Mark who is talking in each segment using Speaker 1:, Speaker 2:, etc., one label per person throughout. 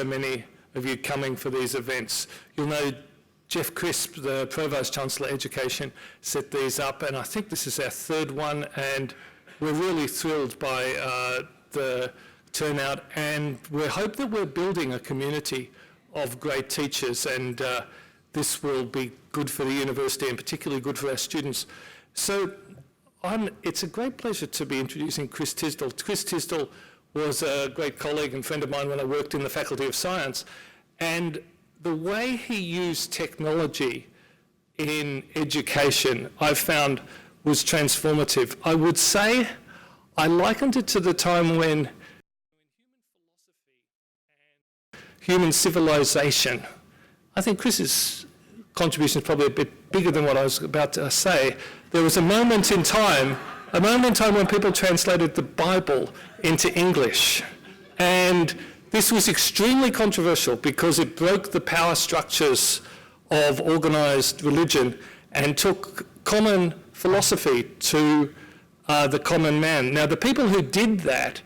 Speaker 1: so many of you coming for these events. You'll know Jeff Crisp, the Provost Chancellor Education, set these up, and I think this is our third one, and we're really thrilled by the turnout, and we hope that we're building a community of great teachers, and this will be good for the university and particularly good for our students. So it's a great pleasure to be introducing Chris Tisdell. Chris Tisdell was a great colleague and friend of mine when I worked in the Faculty of Science, and the way he used technology in education I've found was transformative. I would say I likened it to the time when human civilization, I think Chris's contribution is probably a bit bigger than what I was about to say. There was a moment in time when people translated the Bible into English. And this was extremely controversial because it broke the power structures of organised religion and took common philosophy to the common man. Now, the people who did that,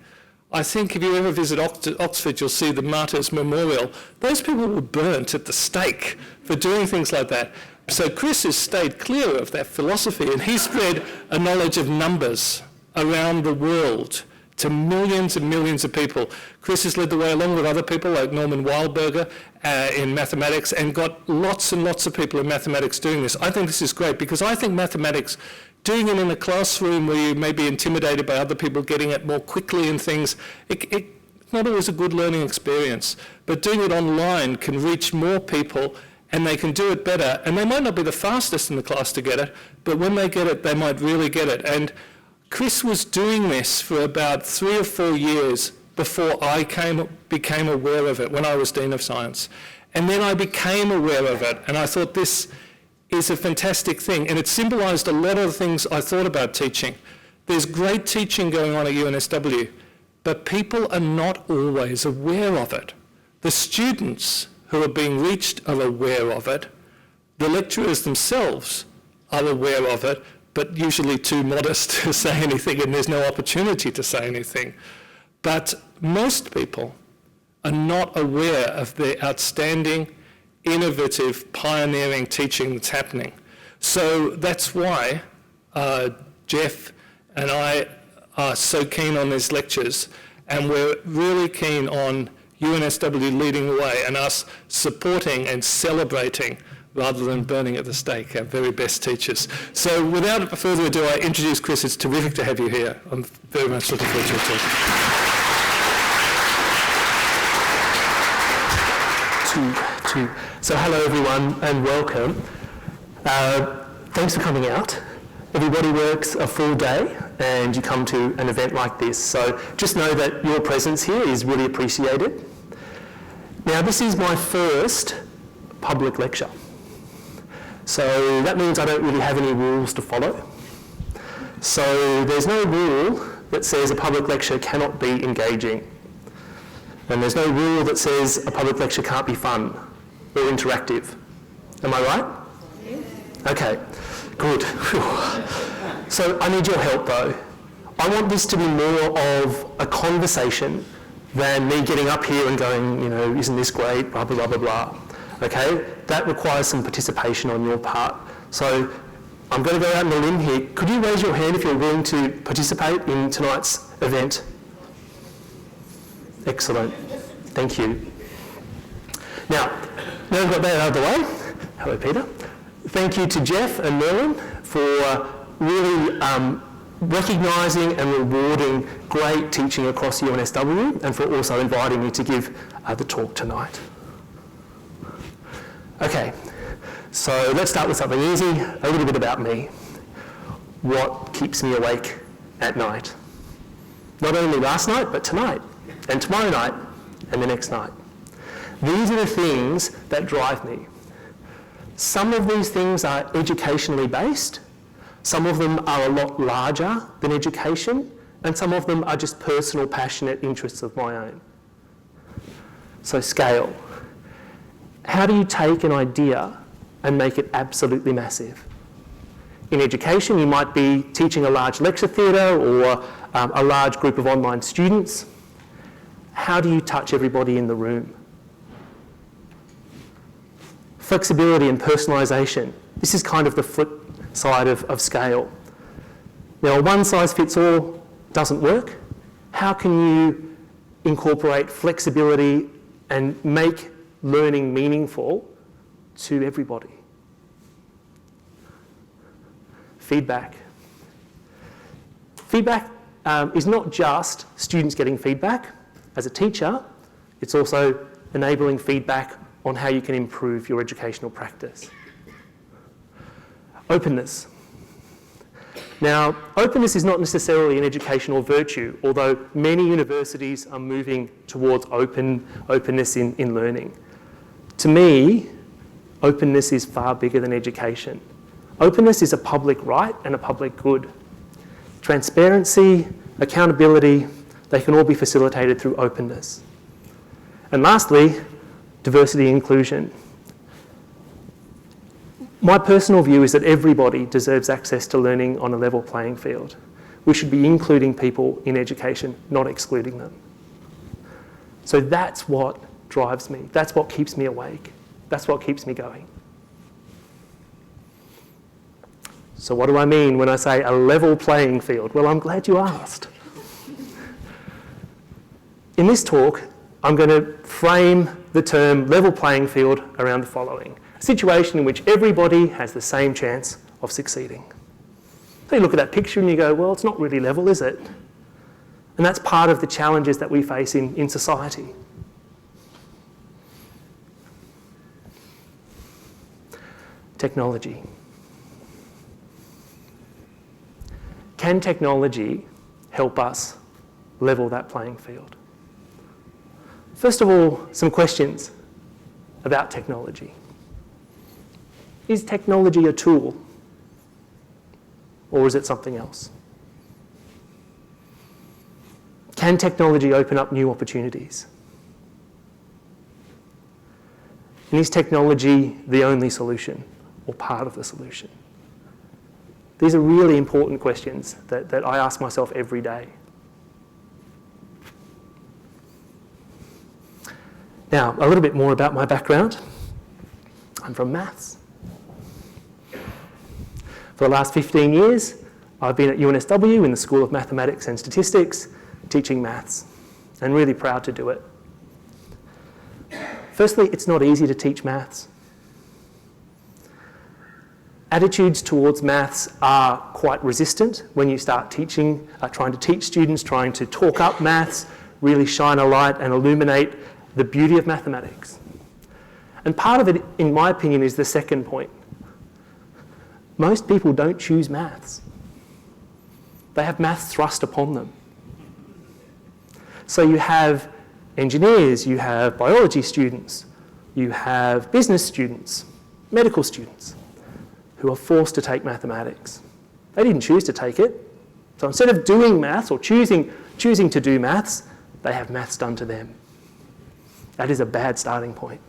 Speaker 1: I think if you ever visit Oxford, you'll see the Martyrs' Memorial. Those people were burnt at the stake for doing things like that. So Chris has stayed clear of that philosophy, and he spread a knowledge of numbers around the world to millions and millions of people. Chris has led the way along with other people like Norman Wildberger in mathematics, and got lots and lots of people in mathematics doing this. I think this is great because I think mathematics, doing it in a classroom where you may be intimidated by other people getting it more quickly and things, it's not always a good learning experience. But doing it online can reach more people and they can do it better. And they might not be the fastest in the class to get it, but when they get it, they might really get it. And Chris was doing this for about 3 or 4 years before I became aware of it when I was Dean of Science. And then I became aware of it, and I thought this is a fantastic thing, and it symbolised a lot of the things I thought about teaching. There's great teaching going on at UNSW, but people are not always aware of it. The students who are being reached are aware of it. The lecturers themselves are aware of it, but usually too modest to say anything, and there's no opportunity to say anything. But most people are not aware of the outstanding, innovative, pioneering teaching that's happening. So that's why Jeff and I are so keen on these lectures, and we're really keen on UNSW leading the way and us supporting and celebrating rather than burning at the stake our very best teachers. So without further ado, I introduce Chris. It's terrific to have you here. I'm very much looking forward to your talk.
Speaker 2: So hello everyone and welcome. Thanks for coming out. Everybody works a full day and you come to an event like this. So just know that your presence here is really appreciated. Now this is my first public lecture. So that means I don't really have any rules to follow. So there's no rule that says a public lecture cannot be engaging. And there's no rule that says a public lecture can't be fun or interactive. Am I right? Yes. Okay, good. So I need your help though. I want this to be more of a conversation than me getting up here and going, you know, isn't this great, blah, blah, blah, blah, blah. Okay, that requires some participation on your part. So I'm going to go out on a limb here. Could you raise your hand if you're willing to participate in tonight's event? Excellent. Thank you. Now we've got that out of the way. Hello, Peter. Thank you to Jeff and Merlin for really recognising and rewarding great teaching across UNSW and for also inviting me to give the talk tonight. Okay, so let's start with something easy, a little bit about me. What keeps me awake at night? Not only last night, but tonight, and tomorrow night, and the next night. These are the things that drive me. Some of these things are educationally based, some of them are a lot larger than education, and some of them are just personal, passionate interests of my own. So scale. How do you take an idea and make it absolutely massive? In education, you might be teaching a large lecture theatre or a large group of online students. How do you touch everybody in the room? Flexibility and personalisation. This is kind of the flip side of scale. Now, a one-size-fits-all doesn't work. How can you incorporate flexibility and make learning meaningful to everybody? Feedback. Feedback is not just students getting feedback. As a teacher, it's also enabling feedback on how you can improve your educational practice. Openness. Now, openness is not necessarily an educational virtue, although many universities are moving towards openness in learning. To me, openness is far bigger than education. Openness is a public right and a public good. Transparency, accountability, they can all be facilitated through openness. And lastly, diversity and inclusion. My personal view is that everybody deserves access to learning on a level playing field. We should be including people in education, not excluding them. So that's what drives me. That's what keeps me awake. That's what keeps me going. So what do I mean when I say a level playing field? Well, I'm glad you asked. In this talk, I'm going to frame the term level playing field around the following. A situation in which everybody has the same chance of succeeding. So you look at that picture and you go, well, it's not really level, is it? And that's part of the challenges that we face in society. Technology. Can technology help us level that playing field? First of all, some questions about technology. Is technology a tool, or is it something else? Can technology open up new opportunities? And is technology the only solution or part of the solution? These are really important questions that I ask myself every day. Now, a little bit more about my background. I'm from maths. For the last 15 years, I've been at UNSW in the School of Mathematics and Statistics, teaching maths, and really proud to do it. Firstly, it's not easy to teach maths. Attitudes towards maths are quite resistant when you start teaching, trying to teach students, trying to talk up maths, really shine a light and illuminate the beauty of mathematics. And part of it, in my opinion, is the second point. Most people don't choose maths. They have maths thrust upon them. So you have engineers, you have biology students, you have business students, medical students, who are forced to take mathematics. They didn't choose to take it. So instead of doing maths or choosing to do maths, they have maths done to them. That is a bad starting point.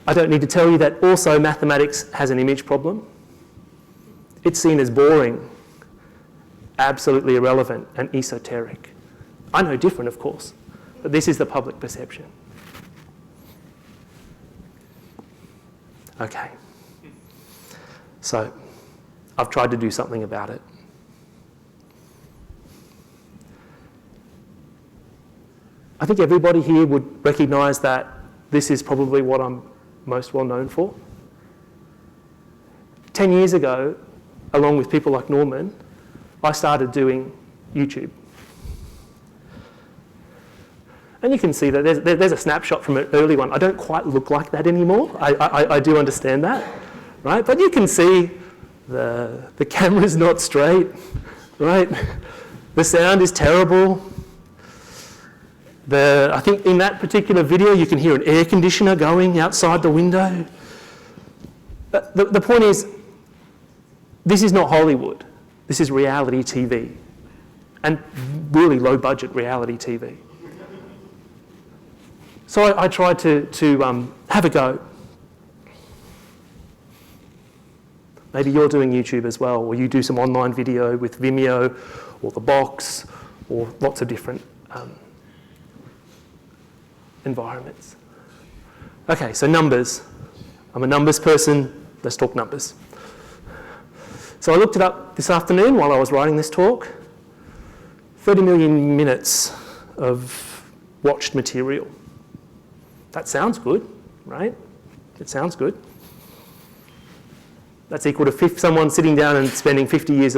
Speaker 2: I don't need to tell you that also mathematics has an image problem. It's seen as boring, absolutely irrelevant, and esoteric. I know different, of course, but this is the public perception. Okay. So, I've tried to do something about it. I think everybody here would recognise that this is probably what I'm most well known for. 10 years ago, along with people like Norman, I started doing YouTube. And you can see that there's a snapshot from an early one. I don't quite look like that anymore. I do understand that, right? But you can see the camera's not straight, right? The sound is terrible. I think in that particular video you can hear an air conditioner going outside the window. But the point is, this is not Hollywood. This is reality TV. And really low budget reality TV. So I tried to have a go. Maybe you're doing YouTube as well, or you do some online video with Vimeo, or The Box, or lots of different environments. Okay, so numbers. I'm a numbers person. Let's talk numbers. So I looked it up this afternoon while I was writing this talk. 30 million minutes of watched material. That sounds good, right? It sounds good. That's equal to someone sitting down and spending 57 years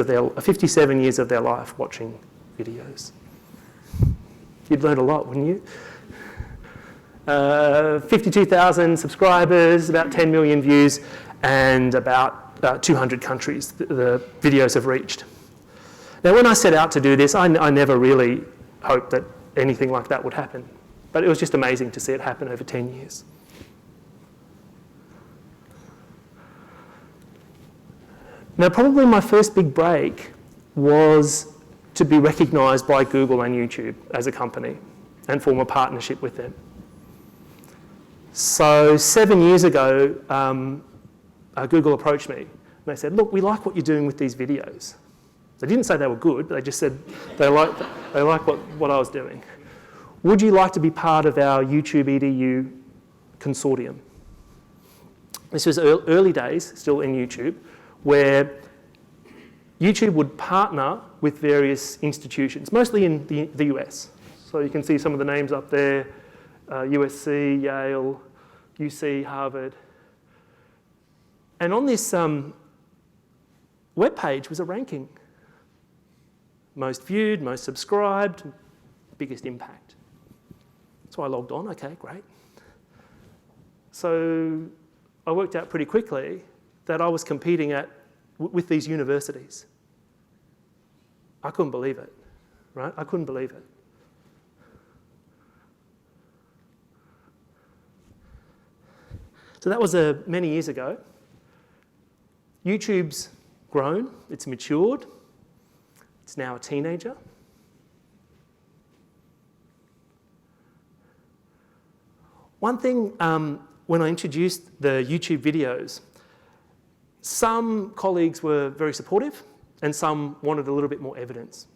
Speaker 2: of their life watching videos. You'd learn a lot, wouldn't you? 52,000 subscribers, about 10 million views, and about 200 countries the videos have reached. Now, when I set out to do this, I never really hoped that anything like that would happen. But it was just amazing to see it happen over 10 years. Now, probably my first big break was to be recognised by Google and YouTube as a company and form a partnership with them. So 7 years ago, Google approached me and they said, look, we like what you're doing with these videos. They didn't say they were good, but they just said they like what I was doing. Would you like to be part of our YouTube Edu consortium? This was early days, still in YouTube, where YouTube would partner with various institutions, mostly in the US. So you can see some of the names up there, USC, Yale, UC, Harvard. And on this webpage was a ranking. Most viewed, most subscribed, biggest impact. So I logged on, okay, great. So I worked out pretty quickly that I was competing with these universities. I couldn't believe it, right? I couldn't believe it. So that was many years ago. YouTube's grown, it's matured. It's now a teenager. One thing, when I introduced the YouTube videos, some colleagues were very supportive and some wanted a little bit more evidence.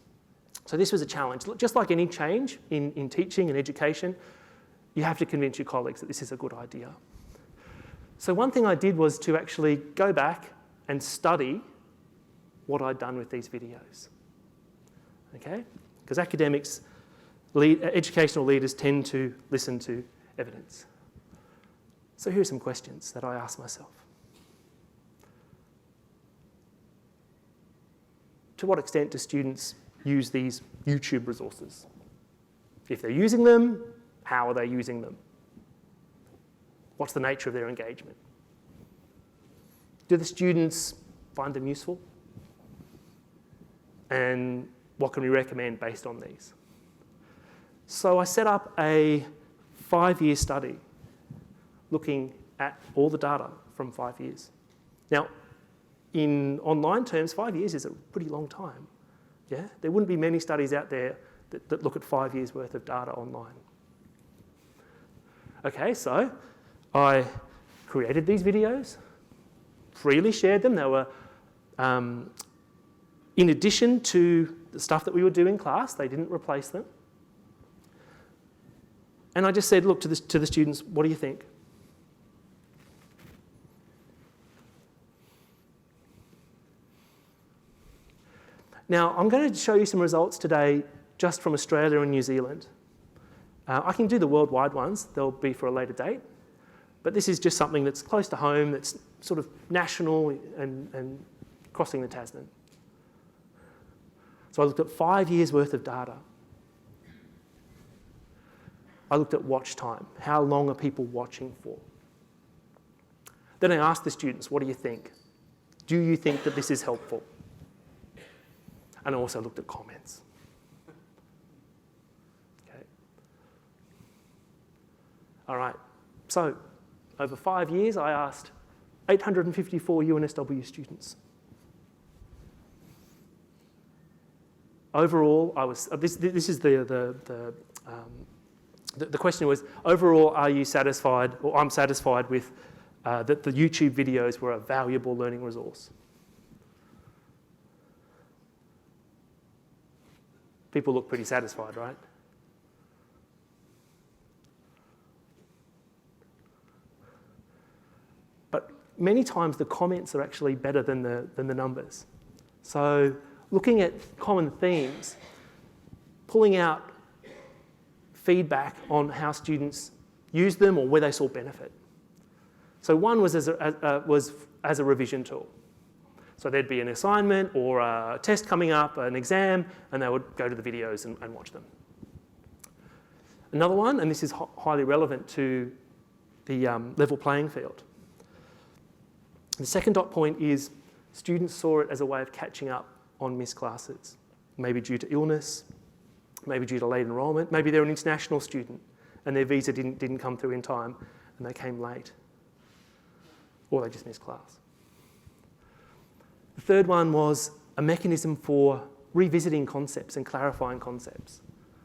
Speaker 2: So this was a challenge. Just like any change in teaching and education, you have to convince your colleagues that this is a good idea. So one thing I did was to actually go back and study what I'd done with these videos. Okay? Because academics, educational leaders tend to listen to evidence. So here are some questions that I asked myself. To what extent do students use these YouTube resources? If they're using them, how are they using them? What's the nature of their engagement? Do the students find them useful? And what can we recommend based on these? So I set up a 5-year study looking at all the data from 5 years. Now, in online terms, 5 years is a pretty long time. Yeah? There wouldn't be many studies out there that look at 5 years worth of data online. Okay, so I created these videos, freely shared them. They were in addition to the stuff that we would do in class. They didn't replace them. And I just said, look, to the students, what do you think? Now, I'm going to show you some results today just from Australia and New Zealand. I can do the worldwide ones. They'll be for a later date. But this is just something that's close to home, that's sort of national and crossing the Tasman. So I looked at 5 years worth of data. I looked at watch time. How long are people watching for? Then I asked the students, what do you think? Do you think that this is helpful? And I also looked at comments. Okay. All right. So over 5 years, I asked 854 UNSW students. Overall, this is the question was, overall, are you satisfied, or I'm satisfied with that the YouTube videos were a valuable learning resource? People look pretty satisfied, right? many times the comments are actually better than the numbers. So looking at common themes, pulling out feedback on how students use them or where they saw benefit. So one was as a revision tool. So there'd be an assignment or a test coming up, an exam, and they would go to the videos and watch them. Another one, and this is highly relevant to the level playing field. The second dot point is students saw it as a way of catching up on missed classes, maybe due to illness, maybe due to late enrolment, maybe they're an international student and their visa didn't come through in time and they came late, or they just missed class. The third one was a mechanism for revisiting concepts and clarifying concepts.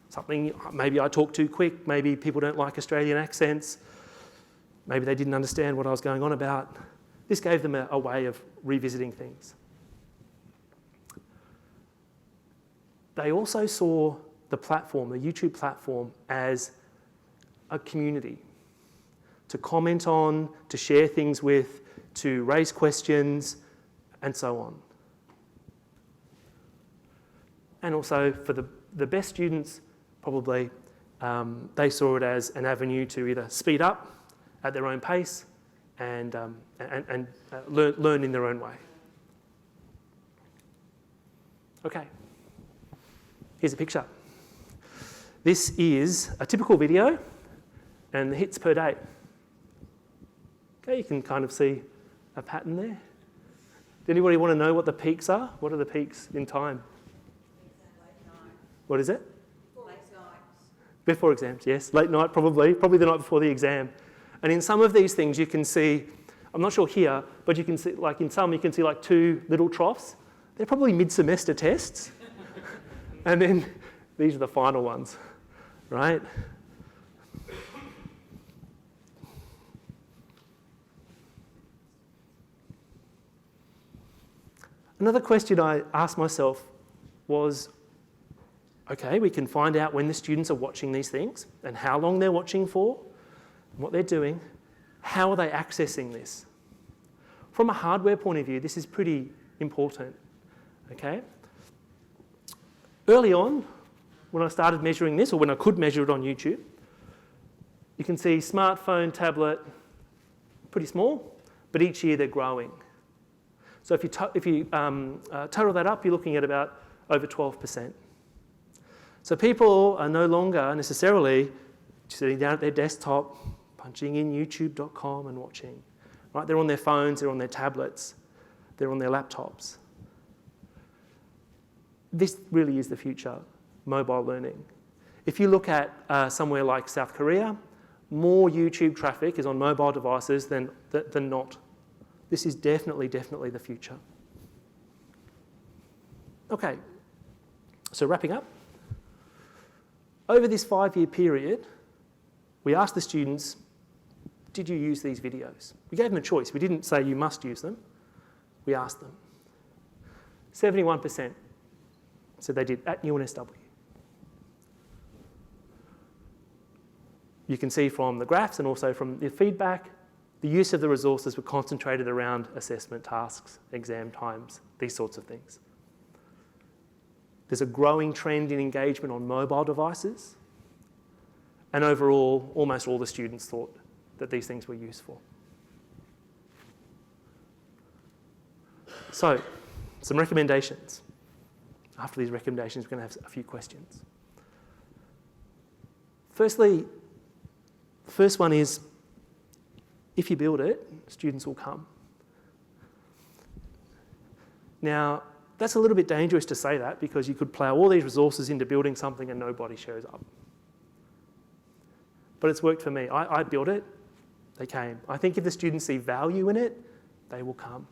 Speaker 2: Something, maybe I talk too quick, maybe people don't like Australian accents, maybe they didn't understand what I was going on about. This gave them a way of revisiting things. They also saw the platform, the YouTube platform, as a community to comment on, to share things with, to raise questions, and so on. And also for the best students, probably, they saw it as an avenue to either speed up at their own pace and learn in their own way. Okay, here's a picture. This is a typical video and the hits per day. Okay, you can kind of see a pattern there. Does anybody want to know what the peaks are? What are the peaks in time? What is it? Before exams, yes. Late night, probably the night before the exam. And in some of these things you can see, I'm not sure here, but you can see, like in some, you can see like two little troughs. They're probably mid-semester tests. And then these are the final ones, right? Another question I asked myself was, okay, we can find out when the students are watching these things and how long they're watching for, what they're doing. How are they accessing this? From a hardware point of view, this is pretty important, okay? Early on, when I started measuring this, or when I could measure it on YouTube, you can see smartphone, tablet, pretty small, but each year they're growing. So if you total that up, you're looking at about over 12%. So people are no longer necessarily sitting down at their desktop, punching in youtube.com and watching. Right? They're on their phones, they're on their tablets, they're on their laptops. This really is the future, mobile learning. If you look at somewhere like South Korea, more YouTube traffic is on mobile devices than not. This is definitely the future. Okay, so wrapping up. Over this 5-year period, we asked the students, did you use these videos? We gave them a choice. We didn't say you must use them. We asked them. 71% said they did at UNSW. You can see from the graphs and also from the feedback, the use of the resources were concentrated around assessment tasks, exam times, these sorts of things. There's a growing trend in engagement on mobile devices, and overall, almost all the students thought that these things were useful. So, some recommendations. After these recommendations, we're going to have a few questions. Firstly, the first one is, if you build it, students will come. Now, that's a little bit dangerous to say that because you could plough all these resources into building something and nobody shows up. But it's worked for me. I built it, they came. I think if the students see value in it, they will come.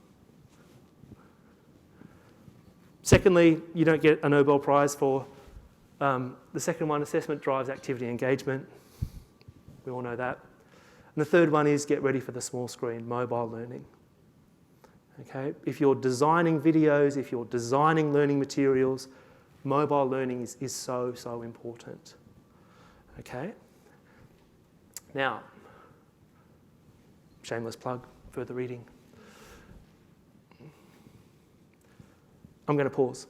Speaker 2: Secondly, you don't get a Nobel Prize for the second one, assessment drives activity engagement. We all know that. And the third one is get ready for the small screen, mobile learning. Okay? If you're designing videos, if you're designing learning materials, mobile learning is so important. Okay? Now, shameless plug, further reading. I'm going to pause.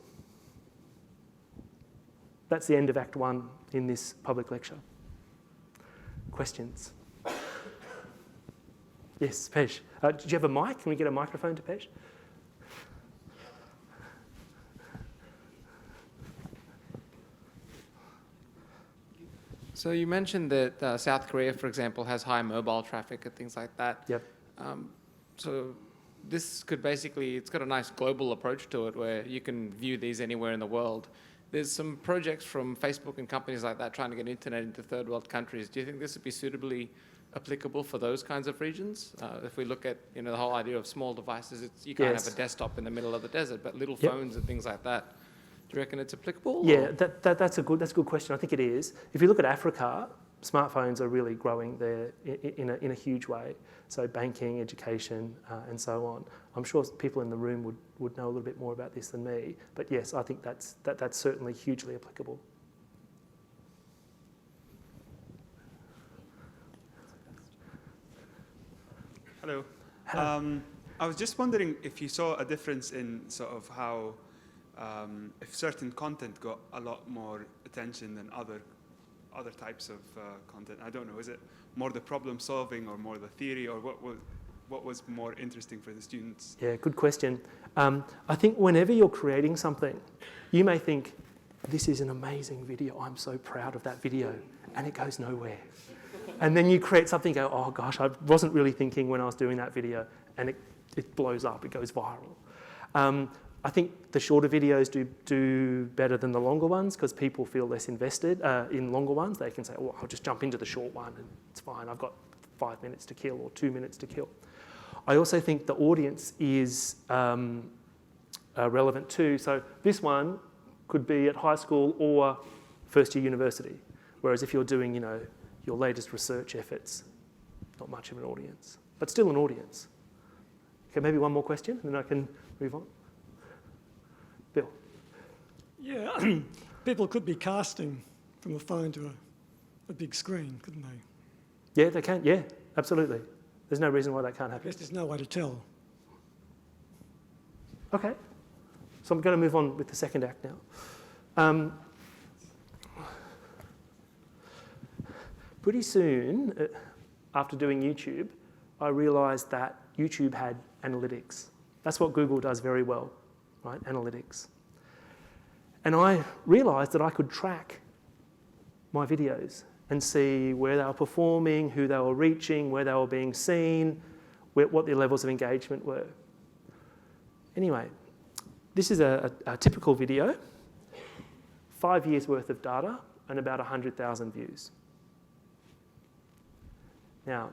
Speaker 2: That's the end of Act 1 in this public lecture. Questions? Yes, Pej. Do you have a mic? Can we get a microphone to Pej?
Speaker 3: So you mentioned that South Korea, for example, has high mobile traffic and things like that.
Speaker 2: Yep.
Speaker 3: So this could basically, it's got a nice global approach to it where you can view these anywhere in the world. There's some projects from Facebook and companies like that trying to get internet into third world countries. Do you think this would be suitably applicable for those kinds of regions? If we look at the whole idea of small devices, you can't have a desktop in the middle of the desert, but little phones and things like that. Do you reckon it's applicable?
Speaker 2: Yeah, that's a good question. I think it is. If you look at Africa, smartphones are really growing there in a huge way. So banking, education, and so on. I'm sure people in the room would know a little bit more about this than me. But yes, I think that's certainly hugely applicable.
Speaker 4: Hello. I was just wondering if you saw a difference in sort of how, if certain content got a lot more attention than other types of content. I don't know, is it more the problem solving or more the theory, or what was more interesting for the students?
Speaker 2: Yeah, good question. I think whenever you're creating something, you may think, this is an amazing video, I'm so proud of that video, and it goes nowhere. And then you create something, go, oh gosh, I wasn't really thinking when I was doing that video, and it blows up, it goes viral. I think the shorter videos do better than the longer ones because people feel less invested in longer ones. They can say, oh, I'll just jump into the short one and it's fine, I've got 5 minutes to kill or 2 minutes to kill. I also think the audience is relevant too. So this one could be at high school or first year university, whereas if you're doing, your latest research efforts, not much of an audience, but still an audience. Okay, maybe one more question and then I can move on. Bill.
Speaker 5: Yeah, people could be casting from a phone to a big screen, couldn't they?
Speaker 2: Yeah, they can. Yeah, absolutely. There's no reason why that can't
Speaker 5: I
Speaker 2: happen.
Speaker 5: guess there's no way to tell.
Speaker 2: Okay. So I'm going to move on with the second act now. Pretty soon, after doing YouTube, I realised that YouTube had analytics. That's what Google does very well, right? Analytics. And I realised that I could track my videos and see where they were performing, who they were reaching, where they were being seen, what their levels of engagement were. Anyway, this is a typical video, 5 years worth of data and about 100,000 views. Now,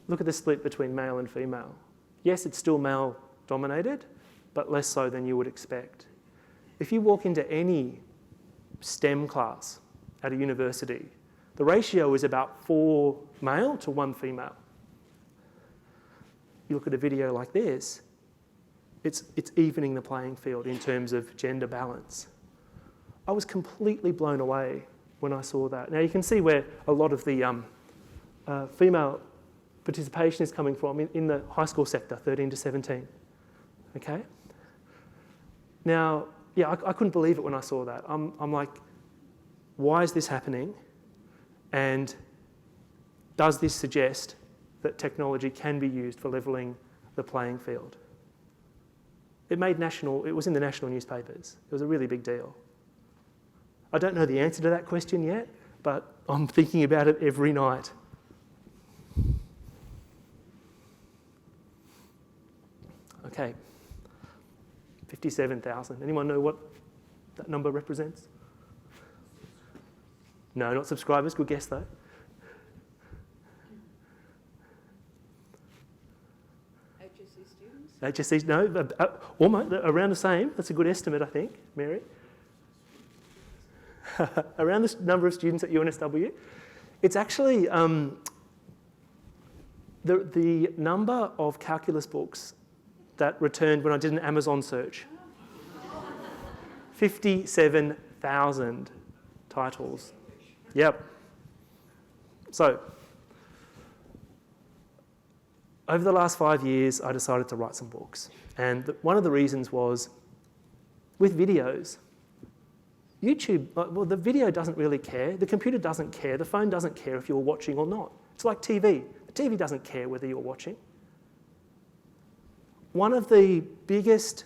Speaker 2: look at the split between male and female. Yes, it's still male dominated, but less so than you would expect. If you walk into any STEM class at a university, the ratio is about 4 male to 1 female. You look at a video like this, it's evening the playing field in terms of gender balance. I was completely blown away when I saw that. Now you can see where a lot of the female participation is coming from in the high school sector, 13 to 17. Okay? Now, yeah, I couldn't believe it when I saw that. I'm like, why is this happening? And does this suggest that technology can be used for levelling the playing field? It was in the national newspapers. It was a really big deal. I don't know the answer to that question yet, but I'm thinking about it every night. Okay, 57,000. Anyone know what that number represents? No, not subscribers. Good guess though. HSC students? HSC, no, almost around the same. That's a good estimate, I think, Mary. Around the number of students at UNSW. It's actually the number of calculus books that returned when I did an Amazon search. 57,000 titles. Yep. So, over the last 5 years, I decided to write some books. And one of the reasons was, with videos, YouTube, well, the video doesn't really care, the computer doesn't care, the phone doesn't care if you're watching or not. It's like TV. The TV doesn't care whether you're watching. One of the biggest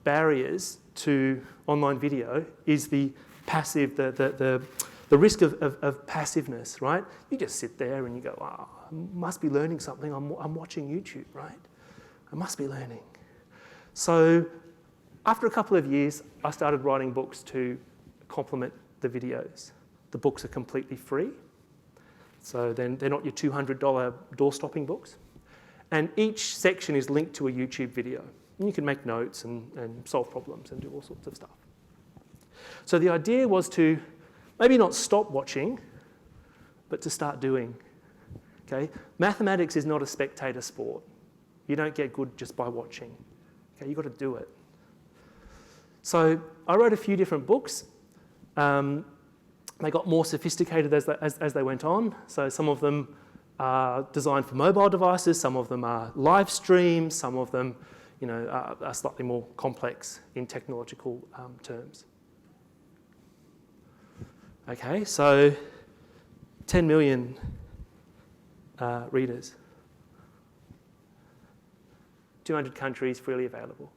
Speaker 2: barriers to online video is the passive, the risk of passiveness, right? You just sit there and you go, I must be learning something, I'm watching YouTube, right? I must be learning. So after a couple of years, I started writing books to complement the videos. The books are completely free, so then they're not your $200 door-stopping books. And each section is linked to a YouTube video. And you can make notes and solve problems and do all sorts of stuff. So the idea was to maybe not stop watching, but to start doing. Okay? Mathematics is not a spectator sport. You don't get good just by watching. Okay? You've got to do it. So I wrote a few different books. They got more sophisticated as they went on. So some of them are designed for mobile devices, some of them are live streams, some of them are slightly more complex in technological terms. Okay, so 10 million readers. 200 countries, freely available.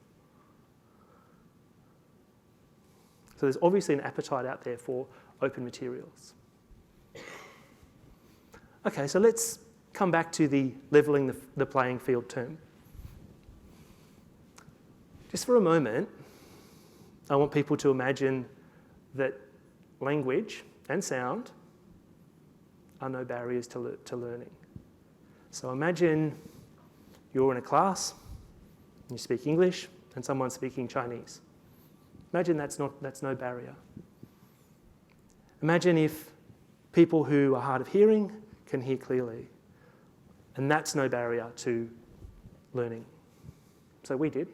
Speaker 2: So there's obviously an appetite out there for open materials. Okay, so let's come back to the levelling the playing field term. Just for a moment, I want people to imagine that language and sound are no barriers to learning. So imagine you're in a class, you speak English, and someone's speaking Chinese. Imagine that's no barrier. Imagine if people who are hard of hearing can hear clearly, and that's no barrier to learning. So we did.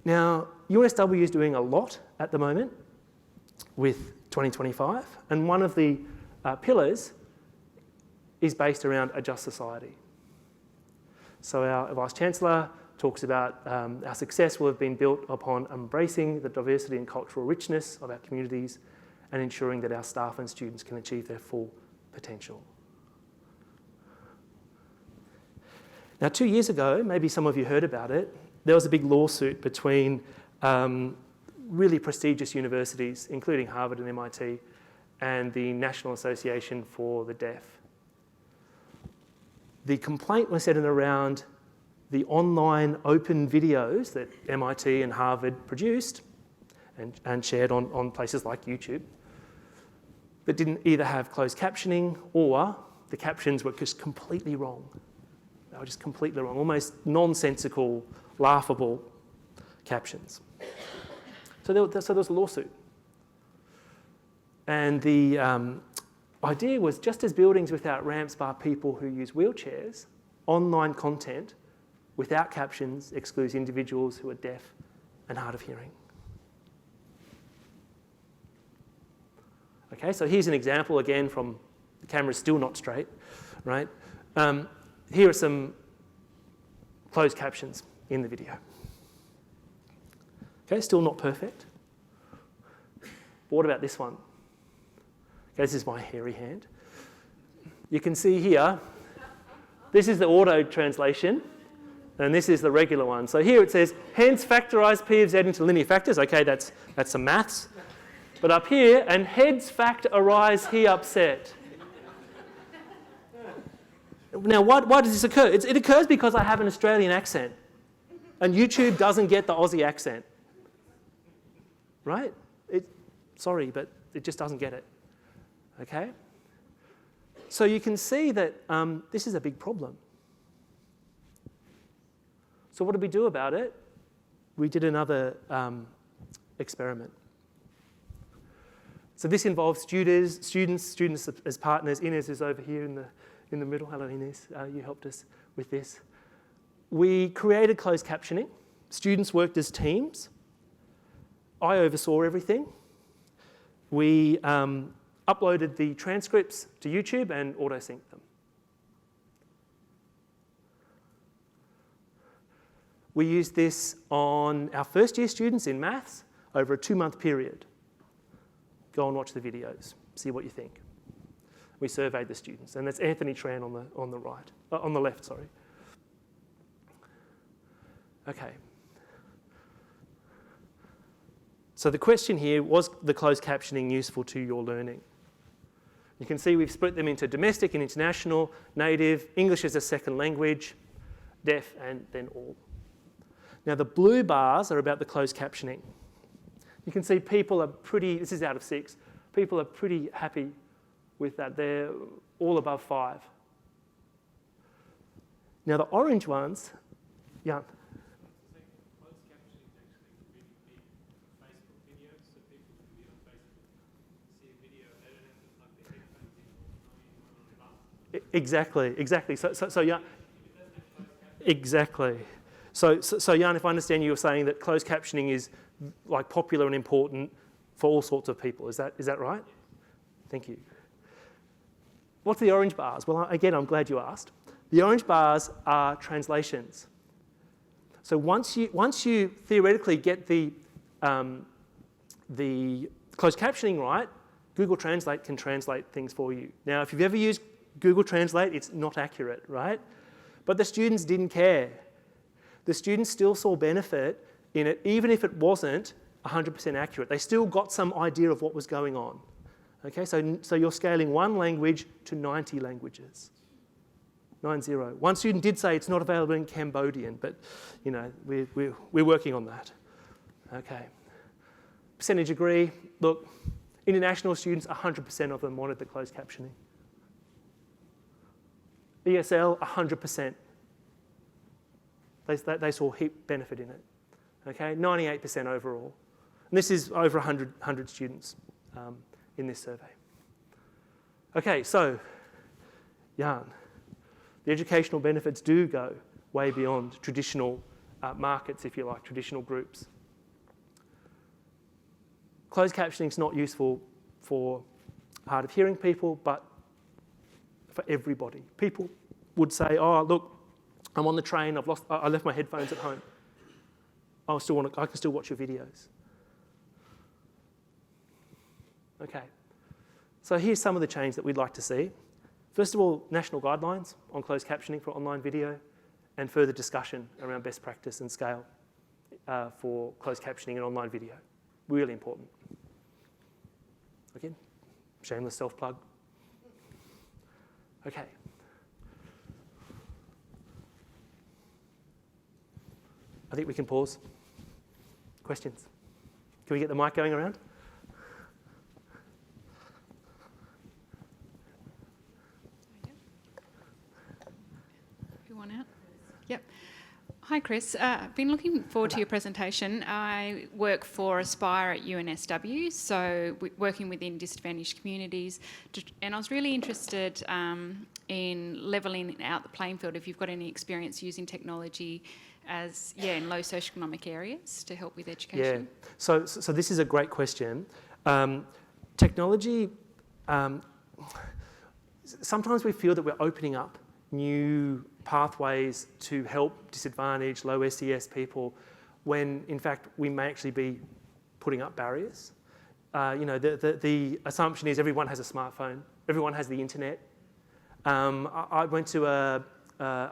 Speaker 2: Now, UNSW is doing a lot at the moment with 2025, and one of the pillars is based around a just society. So our Vice-Chancellor talks about our success will have been built upon embracing the diversity and cultural richness of our communities and ensuring that our staff and students can achieve their full potential. Now, 2 years ago, maybe some of you heard about it, there was a big lawsuit between really prestigious universities, including Harvard and MIT, and the National Association for the Deaf. The complaint was centred around the online open videos that MIT and Harvard produced and shared on places like YouTube that didn't either have closed captioning or the captions were just completely wrong. They were just completely wrong, almost nonsensical, laughable captions. So there was a lawsuit. And the idea was, just as buildings without ramps bar people who use wheelchairs, online content without captions excludes individuals who are deaf and hard of hearing. Okay, so here's an example again from the camera's still not straight, right? Here are some closed captions in the video. Okay, still not perfect. But what about this one? Okay, this is my hairy hand. You can see here, this is the auto translation, and this is the regular one. So here it says, hence factorise P of Z into linear factors. Okay, that's some maths. But up here, and heads fact arise he upset. Now, why does this occur? It occurs because I have an Australian accent, and YouTube doesn't get the Aussie accent, right? Sorry, but it just doesn't get it, okay? So you can see that this is a big problem. So what did we do about it? We did another experiment. So this involves students as partners. Inez is over here in the middle. Hello, Inez. You helped us with this. We created closed captioning. Students worked as teams. I oversaw everything. We uploaded the transcripts to YouTube and auto-synced them. We used this on our first year students in maths over a 2-month period. Go and watch the videos, see what you think. We surveyed the students, and that's Anthony Tran on the left, sorry. Okay. So the question here, was the closed captioning useful to your learning? You can see we've split them into domestic and international, native, English as a second language, deaf, and then all. Now the blue bars are about the closed captioning. You can see people are pretty, this is out of 6, people are pretty happy with that. They're all above 5. Now the orange ones, yeah. Exactly. So yeah, exactly. So Jan, if I understand you, you're saying that closed captioning is like popular and important for all sorts of people. Is that right? Thank you. What's the orange bars? Well, again, I'm glad you asked. The orange bars are translations. So once you theoretically get the closed captioning right, Google Translate can translate things for you. Now, if you've ever used Google Translate, it's not accurate, right? But the students didn't care. The students still saw benefit in it, even if it wasn't 100% accurate. They still got some idea of what was going on. Okay, so you're scaling one language to 90 languages. 90. One student did say it's not available in Cambodian, but you know, we're working on that. Okay. Percentage agree. Look, international students, 100% of them wanted the closed captioning. ESL, 100%. They saw heap benefit in it. Okay, 98% overall. And this is over 100 students in this survey. Okay, so, Jan, the educational benefits do go way beyond traditional markets, if you like, traditional groups. Closed captioning is not useful for hard of hearing people, but for everybody. People would say, oh, look, I'm on the train, I left my headphones at home. I can still watch your videos. Okay, so here's some of the change that we'd like to see. First of all, national guidelines on closed captioning for online video and further discussion around best practice and scale for closed captioning and online video. Really important. Again, shameless self-plug. Okay. I think we can pause. Questions? Can we get the mic going around?
Speaker 6: Who won out? Yep. Hi, Chris. I've been looking forward to your presentation. I work for Aspire at UNSW, so working within disadvantaged communities, and I was really interested in levelling out the playing field if you've got any experience using technology in low socioeconomic areas to help with education.
Speaker 2: Yeah, so this is a great question. Technology, sometimes we feel that we're opening up new pathways to help disadvantaged, low SES people, when in fact we may actually be putting up barriers. The assumption is everyone has a smartphone, everyone has the internet. I went to a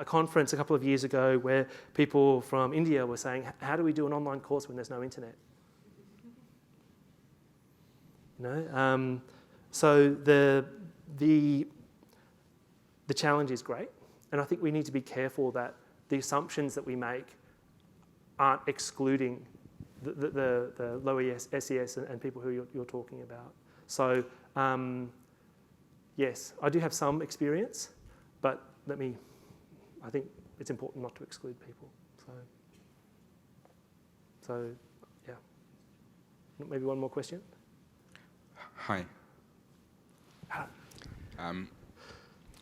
Speaker 2: conference a couple of years ago where people from India were saying, how do we do an online course when there's no internet? So the challenge is great, and I think we need to be careful that the assumptions that we make aren't excluding the low SES and people who you're talking about. So yes, I do have some experience, but I think it's important not to exclude people. So yeah. Maybe one more question?
Speaker 7: Hi.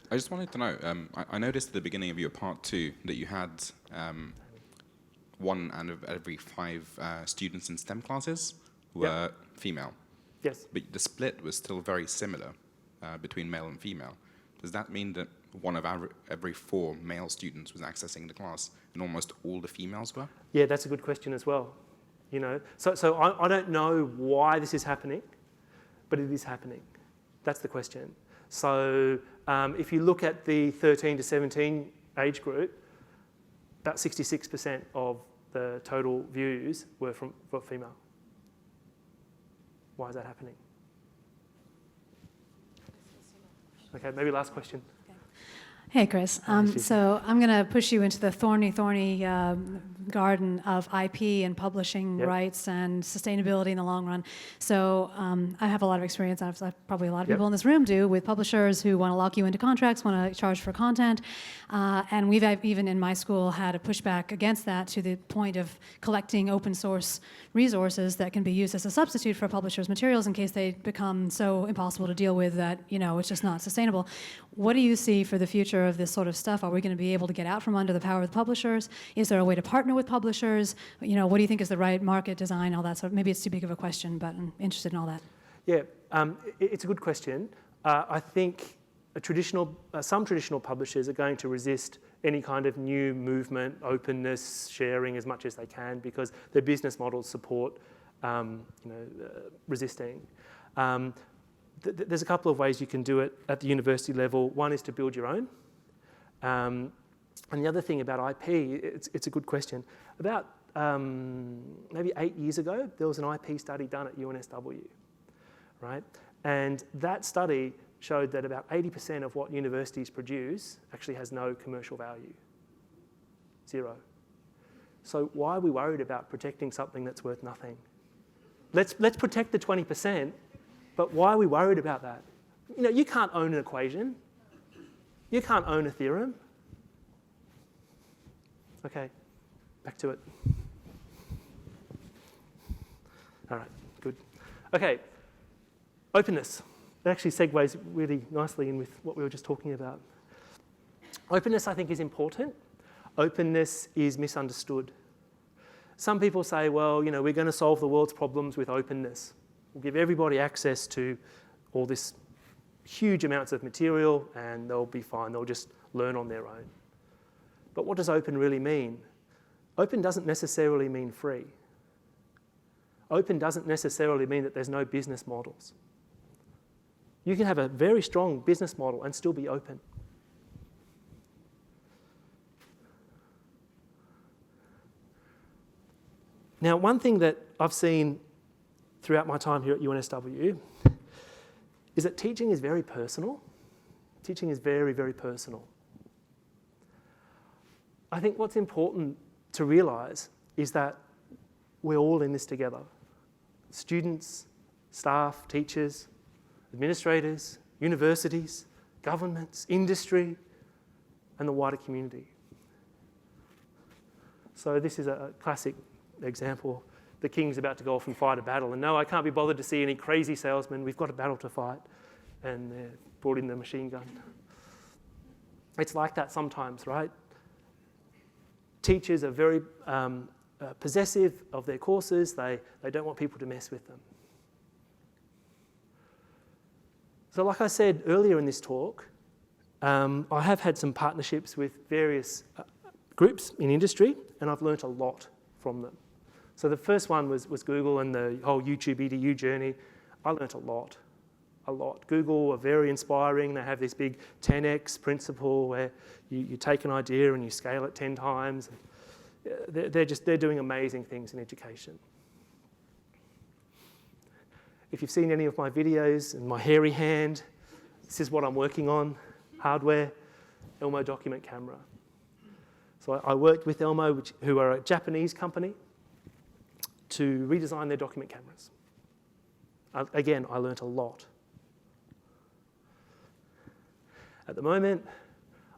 Speaker 7: I just wanted to know, I noticed at the beginning of your part 2 that you had 1 out of every 5 students in STEM classes were female.
Speaker 2: Yes.
Speaker 7: But the split was still very similar between male and female. does that mean that one of every 4 male students was accessing the class and almost all the females were?
Speaker 2: Yeah, that's a good question as well. You know, so I don't know why this is happening, but it is happening. That's the question. So if you look at the 13 to 17 age group, about 66% of the total views were for female. Why is that happening? Okay, maybe last question.
Speaker 8: Hey, Chris. So I'm going to push you into the thorny garden of IP and publishing rights and sustainability in the long run. So I have a lot of experience, as probably a lot of people in this room do, with publishers who want to lock you into contracts, want to charge for content. And we've even in my school had a pushback against that to the point of collecting open source resources that can be used as a substitute for publishers' materials in case they become so impossible to deal with that, you know, it's just not sustainable. What do you see for the future of this sort of stuff? Are we going to be able to get out from under the power of the publishers? Is there a way to partner with publishers? You know, what do you think is the right market design, all that sort of, maybe it's too big of a question, but I'm interested in all that.
Speaker 2: Yeah, it's a good question. I think some traditional publishers are going to resist any kind of new movement, openness, sharing as much as they can because their business models support resisting. There's a couple of ways you can do it at the university level. One is to build your own. And the other thing about IP, it's a good question. About maybe 8 years ago, there was an IP study done at UNSW, right? And that study showed that about 80% of what universities produce actually has no commercial value. 0. So why are we worried about protecting something that's worth nothing? Let's protect the 20%, but why are we worried about that? You know, you can't own an equation. You can't own a theorem. Okay, back to it. All right, good. Okay, openness. It actually segues really nicely in with what we were just talking about. Openness, I think, is important. Openness is misunderstood. Some people say, well, you know, we're going to solve the world's problems with openness. We'll give everybody access to all this huge amounts of material and they'll be fine. They'll just learn on their own. But what does open really mean? Open doesn't necessarily mean free. Open doesn't necessarily mean that there's no business models. You can have a very strong business model and still be open. Now, one thing that I've seen throughout my time here at UNSW is that teaching is very personal. Teaching is very, very personal. I think what's important to realise is that we're all in this together. Students, staff, teachers, administrators, universities, governments, industry, and the wider community. So this is a classic example. The king's about to go off and fight a battle, and no, I can't be bothered to see any crazy salesmen. We've got a battle to fight. And they brought in the machine gun. It's like that sometimes, right? Teachers are very possessive of their courses. They don't want people to mess with them. So like I said earlier in this talk, I have had some partnerships with various groups in industry, and I've learnt a lot from them. So the first one was Google and the whole YouTube Edu Journey. I learnt a lot. Google are very inspiring. They have this big 10x principle where you take an idea and you scale it 10 times. They're doing amazing things in education. If you've seen any of my videos and my hairy hand, this is what I'm working on, hardware, Elmo document camera. So I worked with Elmo, who are a Japanese company, to redesign their document cameras. Again, I learnt a lot. At the moment,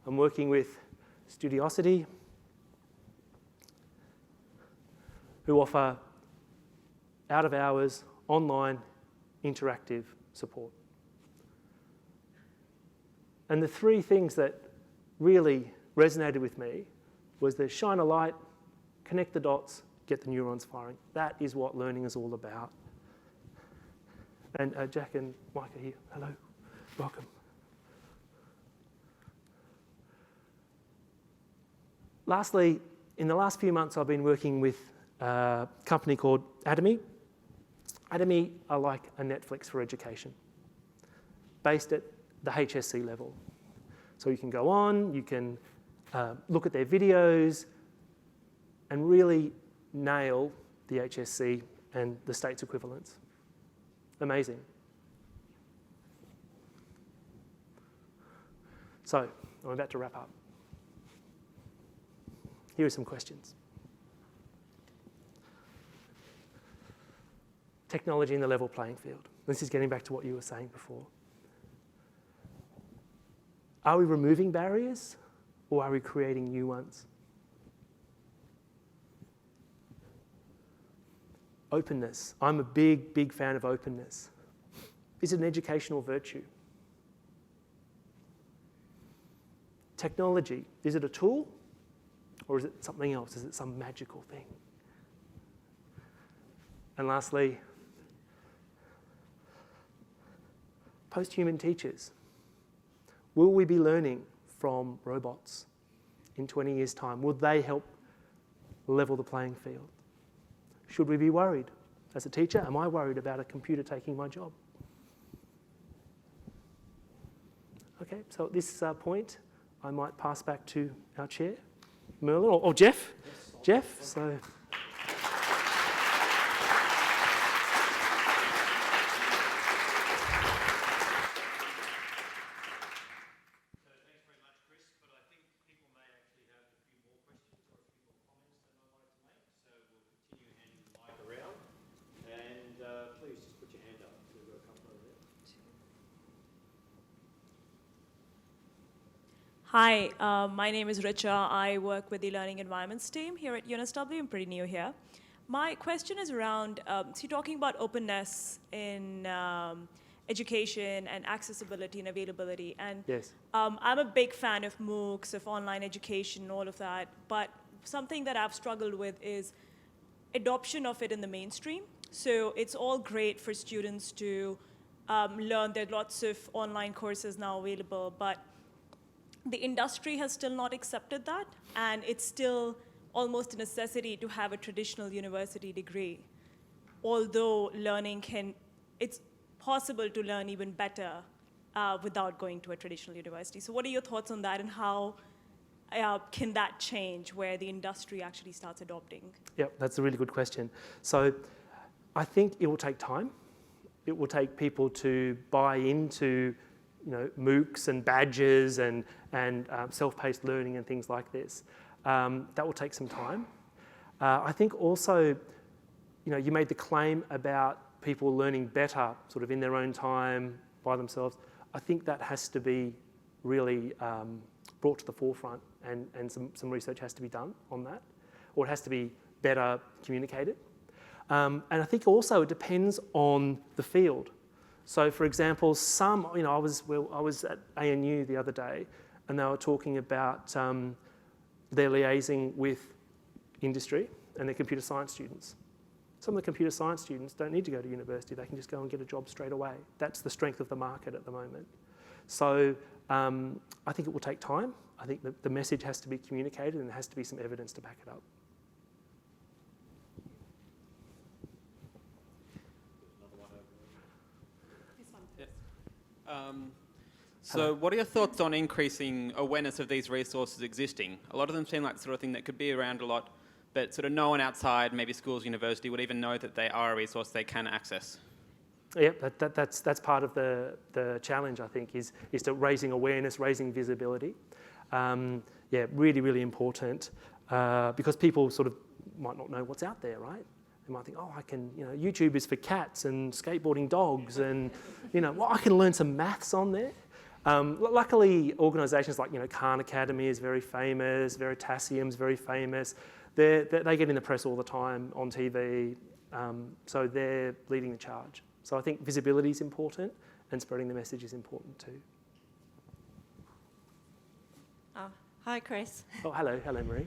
Speaker 2: I'm working with Studiosity, who offer out-of-hours, online, interactive support. And the 3 things that really resonated with me was the shine a light, connect the dots, get the neurons firing. That is what learning is all about. And Jack and Mike are here. Hello, welcome. Lastly, in the last few months, I've been working with a company called Academy. Academy are like a Netflix for education, based at the HSC level. So you can go on, you can look at their videos and really nail the HSC and the state's equivalents. Amazing. So, I'm about to wrap up. Here are some questions. Technology in the level playing field. This is getting back to what you were saying before. Are we removing barriers or are we creating new ones? Openness. I'm a big, big fan of openness. Is it an educational virtue? Technology. Is it a tool or is it something else? Is it some magical thing? And lastly, post-human teachers. Will we be learning from robots in 20 years' time? Will they help level the playing field? Should we be worried? As a teacher, am I worried about a computer taking my job? Okay, so at this point, I might pass back to our chair, Merlin, or Jeff. Yes, Jeff, so...
Speaker 9: Hi, my name is Richa. I work with the Learning Environments team here at UNSW. I'm pretty new here. My question is around, so you're talking about openness in education and accessibility and availability. And
Speaker 2: yes.
Speaker 9: I'm a big fan of MOOCs, of online education, all of that. But something that I've struggled with is adoption of it in the mainstream. So it's all great for students to learn. There are lots of online courses now available, but the industry has still not accepted that, and it's still almost a necessity to have a traditional university degree. Although it's possible to learn even better without going to a traditional university. So what are your thoughts on that, and how can that change where the industry actually starts adopting?
Speaker 2: Yeah, that's a really good question. So I think it will take time. It will take people to buy into MOOCs and badges and self-paced learning and things like this. That will take some time. I think also, you made the claim about people learning better sort of in their own time by themselves. I think that has to be really brought to the forefront and some research has to be done on that, or it has to be better communicated. And I think also it depends on the field. So, for example, I was at ANU the other day, and they were talking about their liaising with industry and their computer science students. Some of the computer science students don't need to go to university; they can just go and get a job straight away. That's the strength of the market at the moment. So, I think it will take time. I think the message has to be communicated, and there has to be some evidence to back it up.
Speaker 10: So what are your thoughts on increasing awareness of these resources existing? A lot of them seem like the sort of thing that could be around a lot, but sort of no one outside, maybe schools, university, would even know that they are a resource they can access.
Speaker 2: Yeah, that's part of the challenge, I think, is to raising awareness, raising visibility. Yeah, really, really important because people sort of might not know what's out there, right? They might think, oh, YouTube is for cats and skateboarding dogs and, I can learn some maths on there. Luckily, organisations like, Khan Academy is very famous, Veritasium's very famous. They get in the press all the time on TV, so they're leading the charge. So I think visibility is important and spreading the message is important too.
Speaker 11: Oh, hi, Chris.
Speaker 2: Oh, hello Marie.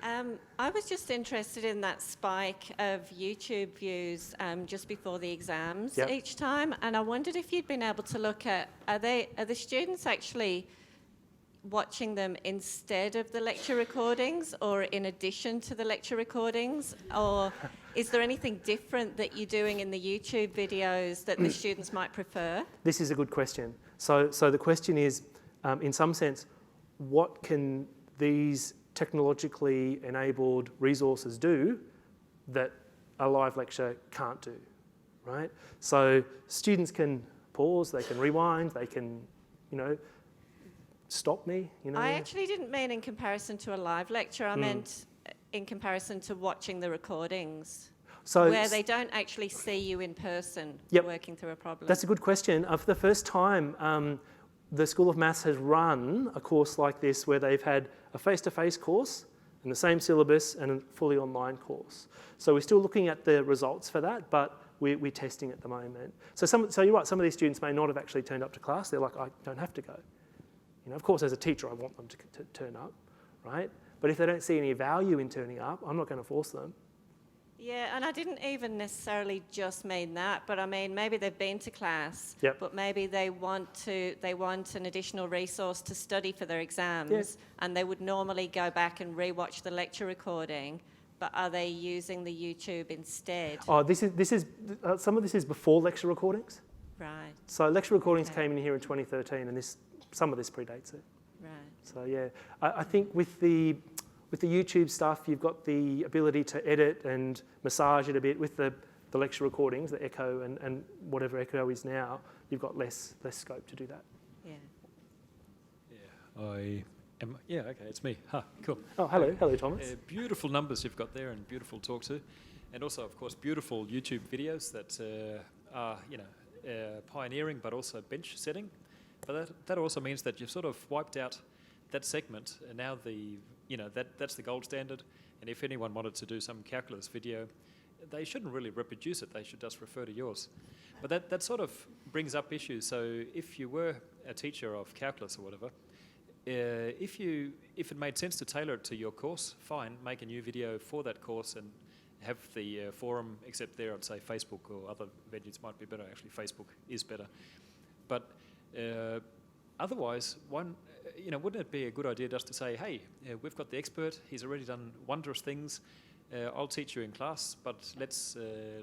Speaker 11: I was just interested in that spike of YouTube views just before the exams each time, and I wondered if you'd been able to look at, are the students actually watching them instead of the lecture recordings or in addition to the lecture recordings? Or is there anything different that you're doing in the YouTube videos that the students might prefer?
Speaker 2: This is a good question. So the question is, in some sense, what can these technologically enabled resources do that a live lecture can't do, right? So students can pause, they can rewind, they can, stop me,
Speaker 11: I actually didn't mean in comparison to a live lecture. I meant in comparison to watching the recordings, where they don't actually see you in person working through a problem.
Speaker 2: That's a good question. For the first time, the School of Maths has run a course like this where they've had a face-to-face course and the same syllabus and a fully online course. So we're still looking at the results for that, but we're testing at the moment. So you're right, some of these students may not have actually turned up to class. They're like, I don't have to go. Of course, as a teacher, I want them to turn up, right? But if they don't see any value in turning up, I'm not going to force them.
Speaker 11: Yeah, and I didn't even necessarily just mean that, but I mean maybe they've been to class, but maybe they want an additional resource to study for their exams, and they would normally go back and rewatch the lecture recording. But are they using the YouTube instead?
Speaker 2: Oh, this is some of this is before lecture recordings.
Speaker 11: Right.
Speaker 2: So lecture recordings came in here in 2013, and some of this predates it.
Speaker 11: Right.
Speaker 2: So yeah, I think with the YouTube stuff, you've got the ability to edit and massage it a bit. With the lecture recordings, the echo and whatever echo is now, you've got less scope to do that.
Speaker 11: Yeah.
Speaker 12: Yeah, okay, it's me. Cool.
Speaker 2: Oh, hello, Thomas.
Speaker 12: Beautiful numbers you've got there, and beautiful talk too, and also, of course, beautiful YouTube videos that are, pioneering, but also bench setting. But that also means that you've sort of wiped out that segment, and now that's the gold standard. And if anyone wanted to do some calculus video, they shouldn't really reproduce it. They should just refer to yours. But that sort of brings up issues. So if you were a teacher of calculus or whatever, if it made sense to tailor it to your course, fine, make a new video for that course and have the forum, except there I'd say Facebook or other venues might be better. Actually, Facebook is better. But otherwise, wouldn't it be a good idea just to say, hey, we've got the expert, he's already done wondrous things, I'll teach you in class, but let's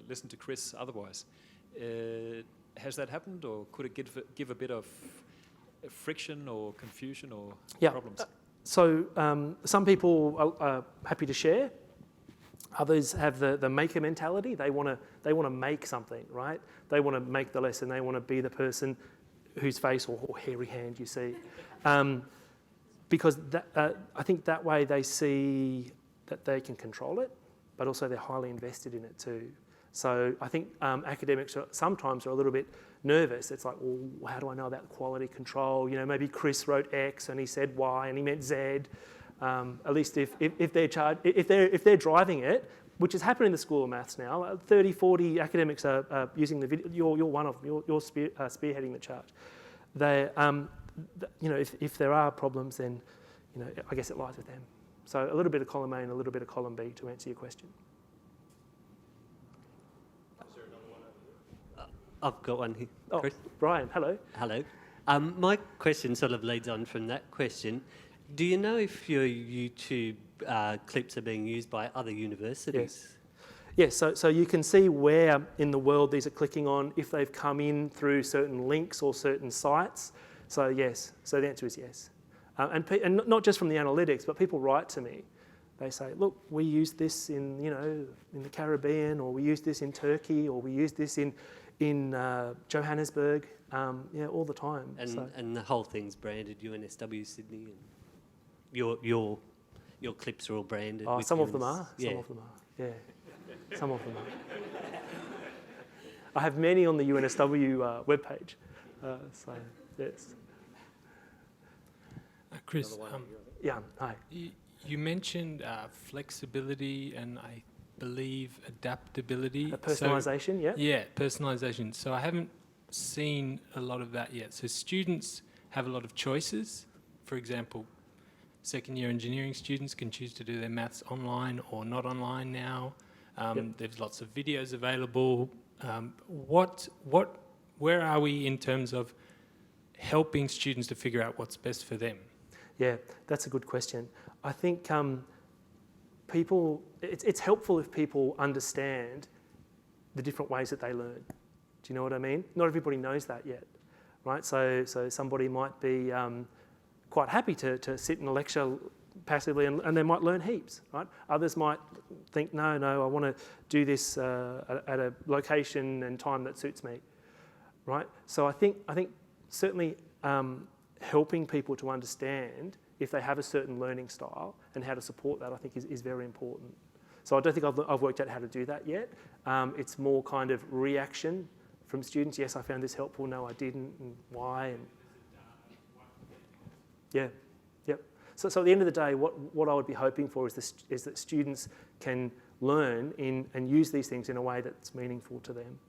Speaker 12: listen to Chris otherwise. Has that happened, or could it give a bit of friction or confusion or problems?
Speaker 2: So some people are happy to share. Others have the maker mentality. They want to make something, right? They want to make the lesson. They want to be the person whose face or hairy hand you see, because I think that way they see that they can control it, but also they're highly invested in it too. So I think academics sometimes are a little bit nervous. It's like, well, how do I know about quality control? Maybe Chris wrote X and he said Y and he meant Z. At least if they're driving it, which has happened in the School of Maths now, 30, 40 academics are using the video. You're one of them. You're spearheading the charge. They, if there are problems, then I guess it lies with them. So a little bit of column A and a little bit of column B to answer your question.
Speaker 13: I've got one here.
Speaker 2: Oh,
Speaker 13: Chris.
Speaker 2: Brian, hello.
Speaker 13: Hello. My question sort of leads on from that question. Do you know if your YouTube clips are being used by other universities?
Speaker 2: Yes, so you can see where in the world these are clicking on, if they've come in through certain links or certain sites. So yes, so the answer is yes. And not just from the analytics, but people write to me. They say, look, we use this in the Caribbean, or we use this in Turkey, or we use this in Johannesburg, all the time.
Speaker 13: And the whole thing's branded UNSW Sydney, and your clips are all branded.
Speaker 2: Oh, some of them are. Some of them are. Yeah, some of them are. I have many on the UNSW webpage. So yes.
Speaker 14: Chris,
Speaker 2: hi.
Speaker 14: You mentioned flexibility and I believe adaptability.
Speaker 2: Personalisation,
Speaker 14: Yeah, personalisation. So I haven't seen a lot of that yet. So students have a lot of choices. For example, second-year engineering students can choose to do their maths online or not online now. There's lots of videos available. Where are we in terms of helping students to figure out what's best for them?
Speaker 2: Yeah, that's a good question. I think it's helpful if people understand the different ways that they learn. Do you know what I mean? Not everybody knows that yet, right? So somebody might be quite happy to sit in a lecture passively and they might learn heaps, right? Others might think, no, I want to do this at a location and time that suits me, right? So I think certainly helping people to understand if they have a certain learning style and how to support that, I think is very important. So I don't think I've worked out how to do that yet. It's more kind of reaction from students. Yes, I found this helpful. No, I didn't. And why? And yeah, yep. So at the end of the day, what I would be hoping for is that students can learn and use these things in a way that's meaningful to them.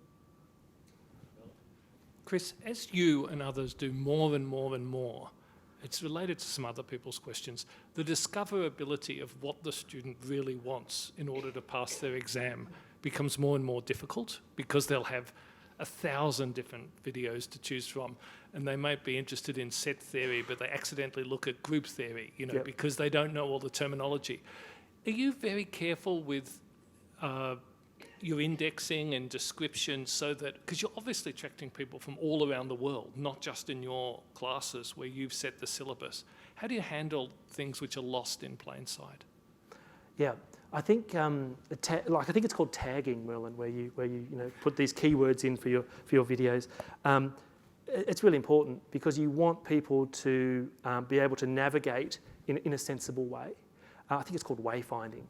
Speaker 1: Chris, as you and others do more and more and more, it's related to some other people's questions, the discoverability of what the student really wants in order to pass their exam becomes more and more difficult because they'll have 1,000 different videos to choose from, and they might be interested in set theory, but they accidentally look at group theory,
Speaker 2: Yep.
Speaker 1: because they don't know all the terminology. Are you very careful with your indexing and description so that, because you're obviously attracting people from all around the world, not just in your classes where you've set the syllabus. How do you handle things which are lost in plain sight?
Speaker 2: Yeah, I think I think it's called tagging, Merlin, where you put these keywords in for your videos. It's really important because you want people to be able to navigate in a sensible way. I think it's called wayfinding.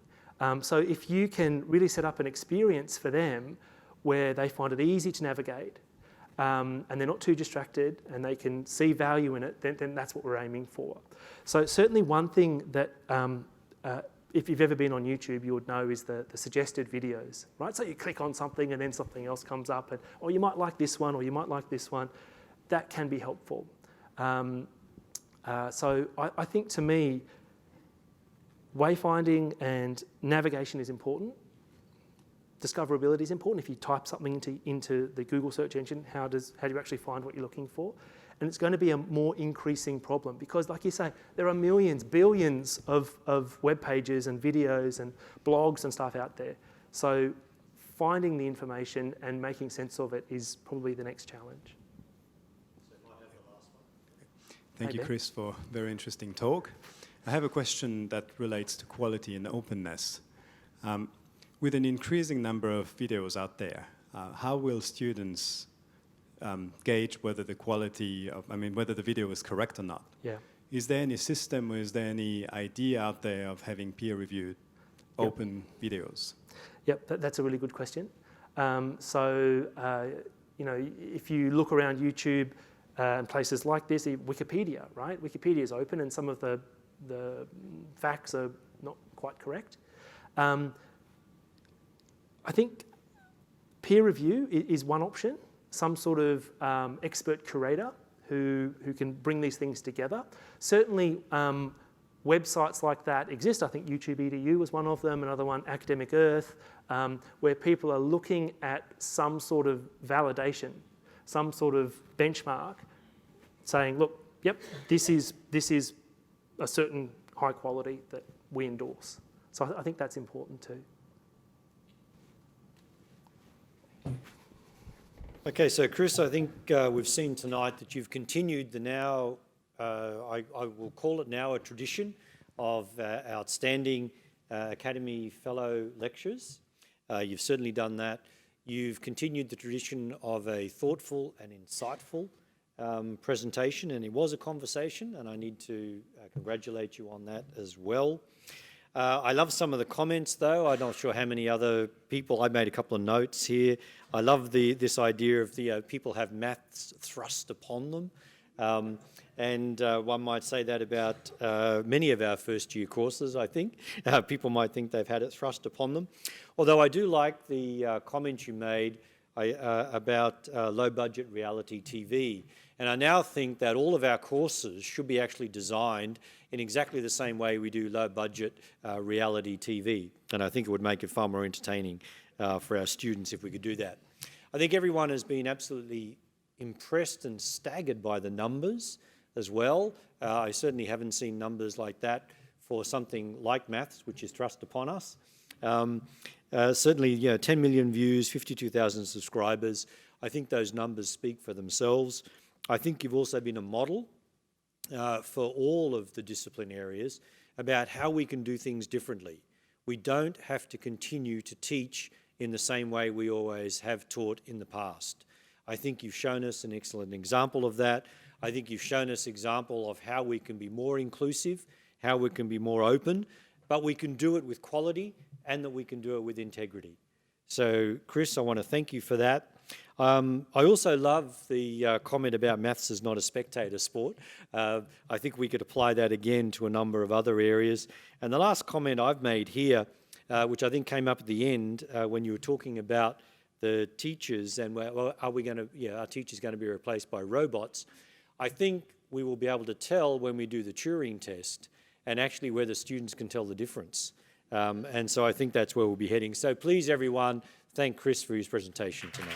Speaker 2: So if you can really set up an experience for them where they find it easy to navigate and they're not too distracted and they can see value in it, then that's what we're aiming for. So certainly one thing that if you've ever been on YouTube, you would know is the suggested videos, right? So you click on something and then something else comes up and, oh, you might like this one or you might like this one. That can be helpful. So I think to me, wayfinding and navigation is important. Discoverability is important. If you type something into the Google search engine, how do you actually find what you're looking for? And it's going to be a more increasing problem because, like you say, there are millions, billions of web pages and videos and blogs and stuff out there. So finding the information and making sense of it is probably the next challenge.
Speaker 15: Thank you, Chris, for a very interesting talk. I have a question that relates to quality and openness. With an increasing number of videos out there, how will students gauge whether the quality of, whether the video is correct or not?
Speaker 2: Yeah.
Speaker 15: Is there any system or is there any idea out there of having peer-reviewed open videos?
Speaker 2: Yep, that's a really good question. If you look around YouTube and places like this, Wikipedia, right? Wikipedia is open and some of the facts are not quite correct. I think peer review is one option, some sort of expert curator who can bring these things together. Certainly websites like that exist. I think YouTube Edu was one of them, another one, Academic Earth, where people are looking at some sort of validation, some sort of benchmark, saying, look, yep, this is a certain high quality that we endorse. So I think that's important too.
Speaker 16: Okay, so Chris, I think we've seen tonight that you've continued the now, I will call it now a tradition of outstanding Academy Fellow lectures. You've certainly done that. You've continued the tradition of a thoughtful and insightful presentation, and it was a conversation, and I need to congratulate you on that as well. I love some of the comments, though. I'm not sure how many other people. I made a couple of notes here. I love this idea of the people have maths thrust upon them. And one might say that about many of our first-year courses, I think. People might think they've had it thrust upon them. Although I do like the comment you made about low-budget reality TV. And I now think that all of our courses should be actually designed in exactly the same way we do low-budget reality TV. And I think it would make it far more entertaining for our students if we could do that. I think everyone has been absolutely impressed and staggered by the numbers as well. I certainly haven't seen numbers like that for something like maths, which is thrust upon us. Certainly, 10 million views, 52,000 subscribers. I think those numbers speak for themselves. I think you've also been a model for all of the discipline areas about how we can do things differently. We don't have to continue to teach in the same way we always have taught in the past. I think you've shown us an excellent example of that. I think you've shown us an example of how we can be more inclusive, how we can be more open, but we can do it with quality and that we can do it with integrity. So, Chris, I want to thank you for that. I also love the comment about maths is not a spectator sport. I think we could apply that again to a number of other areas. And the last comment I've made here, which I think came up at the end when you were talking about the teachers and, well, are teachers going to be replaced by robots? I think we will be able to tell when we do the Turing test and actually whether students can tell the difference. And so I think that's where we'll be heading. So please, everyone, thank Chris for his presentation tonight.